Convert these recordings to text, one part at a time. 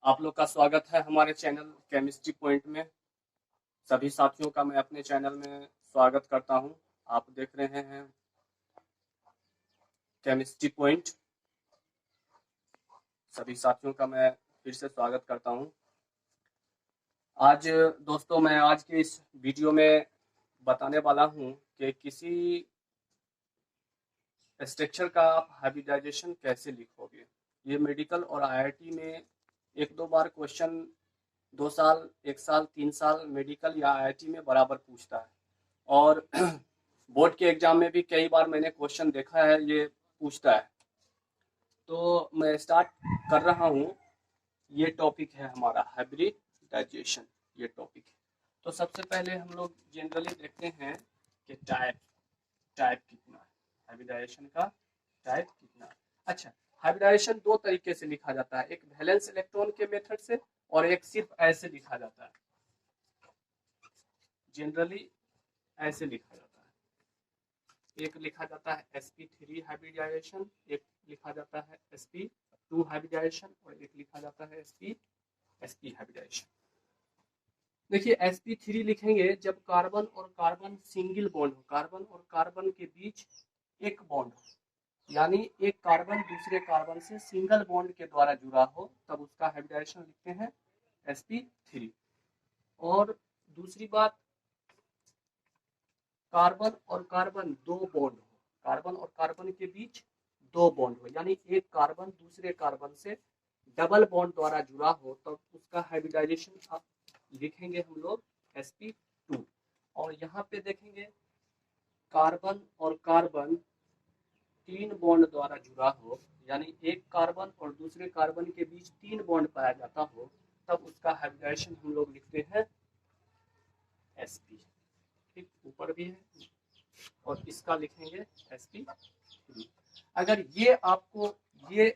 आप लोग का स्वागत है हमारे चैनल केमिस्ट्री पॉइंट में। सभी साथियों का मैं अपने चैनल में स्वागत करता हूं। आप देख रहे हैं केमिस्ट्री पॉइंट। सभी साथियों का मैं फिर से स्वागत करता हूं। आज दोस्तों मैं आज के इस वीडियो में बताने वाला हूं कि किसी स्ट्रक्चर का आप हाइब्रिडाइजेशन कैसे लिखोगे। ये मेडिकल और आईआईटी में एक दो बार क्वेश्चन 2 साल, 1 साल, 3 साल मेडिकल या आईआईटी में बराबर पूछता है और बोर्ड के एग्जाम में भी कई बार मैंने क्वेश्चन देखा है, ये पूछता है। तो मैं स्टार्ट कर रहा हूँ। ये टॉपिक है हमारा हाइब्रिडाइजेशन, ये टॉपिक है। तो सबसे पहले हम लोग जनरली देखते हैं कि टाइप कितना है, हाइब्रिडाइजेशन का टाइप कितना है। अच्छा, हाइब्रिडाइजेशन दो तरीके से लिखा जाता है, एक वैलेंस इलेक्ट्रॉन के मेथड से और एक सिर्फ ऐसे लिखा जाता है। जनरली ऐसे लिखा जाता है। एक लिखा जाता है sp3 हाइब्रिडाइजेशन, एक लिखा जाता है sp2 हाइब्रिडाइजेशन और एक लिखा जाता है sp हाइब्रिडाइजेशन। देखिए sp3 लिखेंगे जब कार्बन और कार्बन सिंगल बॉन्ड हो, कार्बन और कार्बन के बीच एक बॉन्ड हो, यानी एक कार्बन दूसरे कार्बन से सिंगल बॉन्ड के द्वारा जुड़ा हो, तब उसका हाइब्रिडाइजेशन लिखते हैं sp3। और दूसरी बात, कार्बन और कार्बन दो बॉन्ड हो, कार्बन और कार्बन के बीच दो बॉन्ड हो, यानी एक कार्बन दूसरे कार्बन से डबल बॉन्ड द्वारा जुड़ा हो, तो उसका हाइब्रिडाइजेशन आप लिखेंगे हम लोग sp2। और यहाँ पे देखेंगे कार्बन और कार्बन तीन बॉन्ड द्वारा जुड़ा हो, यानी एक कार्बन और दूसरे कार्बन के बीच तीन बॉन्ड पाया जाता हो, तब उसका हाइब्रिडाइजेशन हम लोग लिखते हैं sp। ठीक, ऊपर भी है और इसका लिखेंगे sp3। अगर ये आपको ये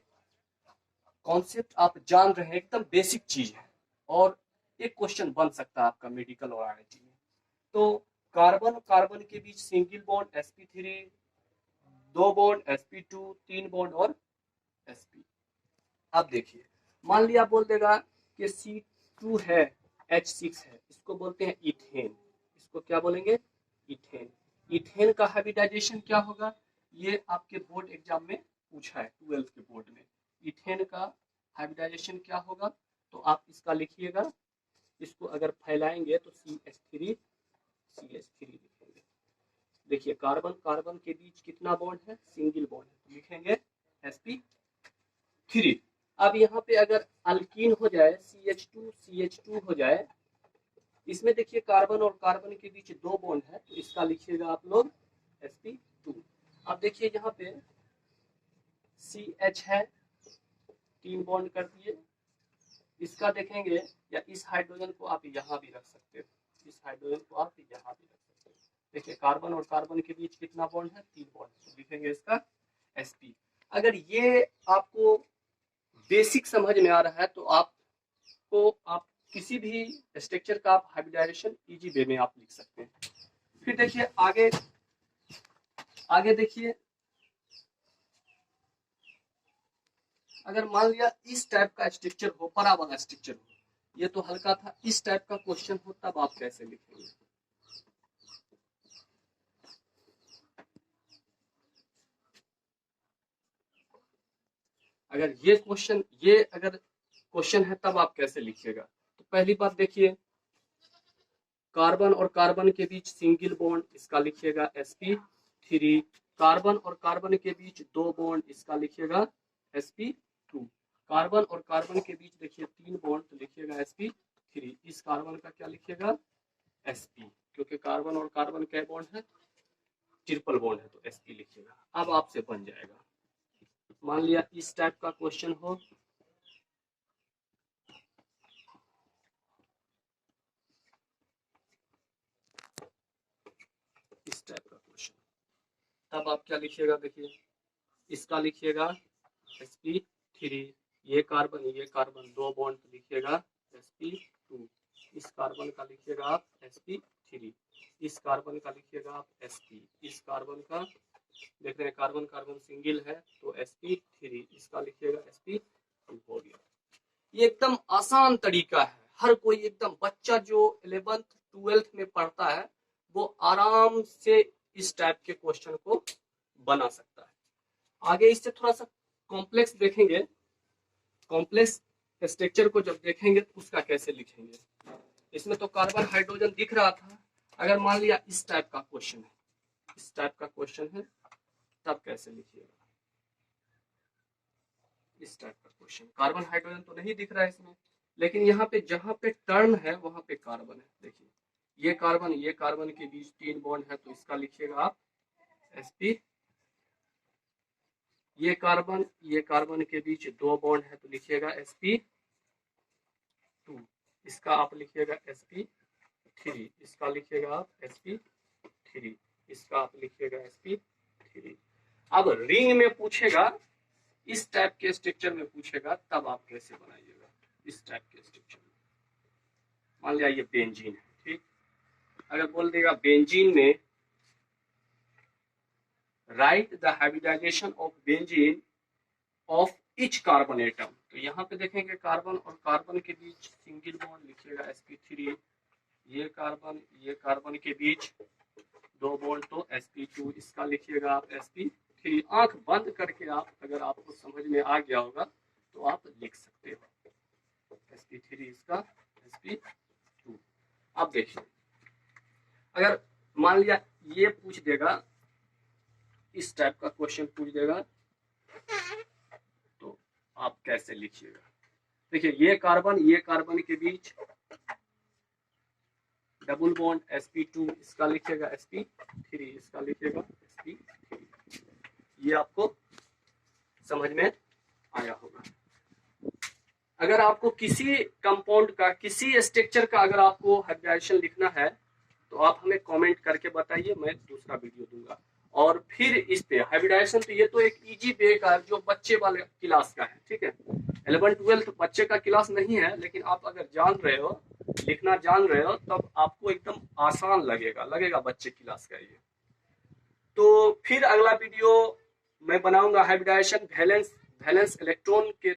कॉन्सेप्ट आप जान रहे हैं, एकदम बेसिक चीज है और एक क्वेश्चन बन सकता है आपका मेडिकल और आईआईटी में। तो कार्बन कार्बन के बीच सिंगल बॉन्ड sp3, दो बॉन्ड sp2, तीन बॉन्ड और sp। अब देखिए, मान लिया बोल देगा कि C2 है, H6 है, इसको बोलते हैं इथेन। इसको क्या बोलेंगे? इथेन। इथेन का हाइब्रिडाइजेशन क्या होगा? ये आपके बोर्ड एग्जाम में पूछा है, 12th के बोर्ड में। इथेन का हाइब्रिडाइजेशन क्या होगा? तो आप इसका लिखिएगा, इसको अगर फैलाएंगे तो CH3 CH3 लिखेंगे। देखिए कार्बन कार्बन के बीच कितना बॉन्ड है? सिंगल बॉन्ड है, तो लिखेंगे sp3। अब यहाँ पे अगर अल्कीन हो जाए, CH2 हो जाए, इसमें देखिए कार्बन और कार्बन के बीच दो बॉन्ड है, तो इसका लिखिएगा आप लोग sp2। अब देखिए यहाँ पे CH है, तीन बॉन्ड कर दिए, इसका देखेंगे, या इस हाइड्रोजन को आप यहाँ भी रख सकते हो, इस हाइड्रोजन को आप यहाँ भी रख सकते हो। देखिए कार्बन और कार्बन के बीच कितना बॉन्ड है? तीन बॉन्ड, तो लिखेंगे इसका sp। अगर ये आपको बेसिक समझ में आ रहा है तो आप किसी भी स्ट्रक्चर का आप हाइब्रिडाइजेशन इजी वे में आप लिख सकते हैं। फिर देखिए आगे आगे देखिए, अगर मान लिया इस टाइप का स्ट्रक्चर हो, बड़ा वाला स्ट्रक्चर हो, ये तो हल्का था, इस टाइप का क्वेश्चन हो, तब आप कैसे लिखेंगे? अगर ये अगर क्वेश्चन है तब आप कैसे लिखिएगा? तो पहली बात देखिए, कार्बन और कार्बन के बीच सिंगल बॉन्ड, इसका लिखिएगा sp3। कार्बन और कार्बन के बीच दो बॉन्ड, इसका लिखिएगा sp2। कार्बन और कार्बन के बीच देखिए तीन बॉन्ड, तो लिखिएगा sp3। इस कार्बन का क्या लिखिएगा? sp, क्योंकि कार्बन और कार्बन क्या बॉन्ड है? ट्रिपल बॉन्ड है, तो sp लिखिएगा। अब आपसे बन जाएगा। मान लिया इस टाइप का क्वेश्चन हो, इस टाइप का क्वेश्चन, तब आप क्या लिखिएगा? देखिए इसका लिखिएगा sp3, ये कार्बन दो बॉन्ड, तो लिखिएगा sp2। इस कार्बन का लिखिएगा आप sp3, इस कार्बन का लिखिएगा आप sp, इस कार्बन का देख रहे हैं कार्बन कार्बन सिंगल है तो sp3, इसका लिखिएगा sp2 हो गया। ये एकदम आसान तरीका है, हर कोई एकदम बच्चा जो 11th 12th में पढ़ता है वो आराम से इस टाइप के क्वेश्चन को बना सकता है। आगे इससे थोड़ा सा कॉम्प्लेक्स देखेंगे, कॉम्प्लेक्स स्ट्रक्चर को जब देखेंगे तो उसका कैसे लिखेंगे। इसमें तो कार्बन हाइड्रोजन दिख रहा था, अगर मान लिया इस टाइप का क्वेश्चन है, इस टाइप का क्वेश्चन है, तब कैसे लिखिएगा। इस टाइप का क्वेश्चन, कार्बन हाइड्रोजन तो नहीं दिख रहा है इसमें, लेकिन यहाँ पे जहां पे टर्न है वहां पे कार्बन है। देखिए ये कार्बन के बीच 3 बॉन्ड है तो इसका लिखिएगा आप sp। ये कार्बन के बीच 2 बॉन्ड है तो लिखिएगा sp2। इसका आप लिखिएगा sp3, इसका लिखिएगा आप sp3, इसका आप लिखिएगा sp3। अब रिंग में पूछेगा, इस टाइप के स्ट्रक्चर में पूछेगा, तब आप कैसे बनाइएगा। इस टाइप के स्ट्रक्चर में मान लिया ये बेंजीन है, ठीक, अगर बोल देगा बेंजीन में write the hybridisation of benzene of each carbon atom, तो यहाँ पे देखेंगे कार्बन और कार्बन के बीच सिंगल बॉन्ड, लिखिएगा sp3। ये कार्बन के बीच 2 बॉन्ड तो sp2, इसका लिखिएगा आप sp3। आंख बंद करके आप, अगर आपको समझ में आ गया होगा तो आप लिख सकते हो sp3, इसका sp2। अब देखिए अगर मान लिया ये पूछ देगा, इस टाइप का क्वेश्चन पूछ देगा तो आप कैसे लिखिएगा। देखिए ये कार्बन के बीच डबल बॉन्ड sp2, इसका लिखिएगा sp3, इसका लिखिएगा sp3। ये आपको समझ में आया होगा। अगर आपको किसी कंपाउंड का, किसी स्ट्रक्चर का अगर आपको हाइब्रिडाइजेशन लिखना है तो आप हमें कमेंट करके बताइए, मैं दूसरा वीडियो दूंगा। और फिर इस पे हाइब्रिडाइजेशन, तो ये तो एक इजी वे का जो बच्चे वाले क्लास का है, ठीक है। 11th 12th बच्चे का क्लास नहीं है, लेकिन आप अगर जान रहे हो, लिखना जान रहे हो, तब आपको एकदम आसान लगेगा बच्चे क्लास का ये। तो फिर अगला वीडियो मैं बनाऊंगा हाइब्रिडाइजेशन वैलेंस इलेक्ट्रॉन के